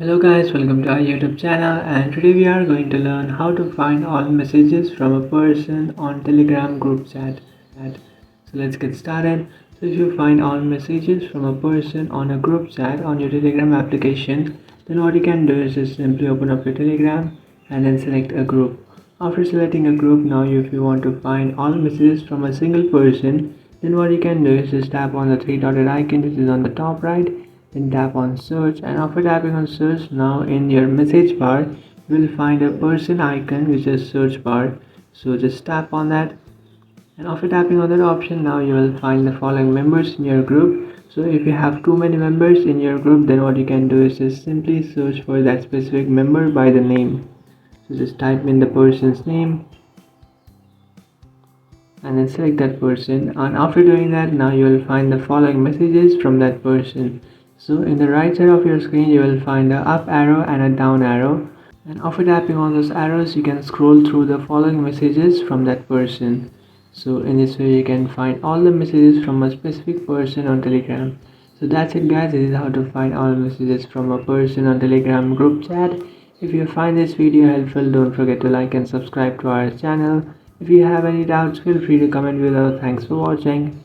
Hello guys, welcome to our YouTube channel, and today we are going to learn how to find all messages from a person on Telegram group chat. So let's get started. So if you find all messages from a person on a group chat on your Telegram application, then what you can do is just simply open up your Telegram and then select a group. After selecting a group, now if you want to find all messages from a single person, then what you can do is just tap on the three dotted icon which is on the top right, then tap on search, and after tapping on search, now in your message bar you will find a person icon which is search bar. So just tap on that, and after tapping on that option, now you will find the following members in your group. So if you have too many members in your group, then what you can do is just simply search for that specific member by the name. So just type in the person's name and then select that person, and after doing that, now you will find the following messages from that person. So in the right side of your screen you will find a up arrow and a down arrow, and after tapping on those arrows you can scroll through the following messages from that person. So in this way you can find all the messages from a specific person on Telegram. So that's it guys, this is how to find all messages from a person on Telegram group chat. If you find this video helpful, don't forget to like and subscribe to our channel. If you have any doubts, feel free to comment below. Thanks for watching.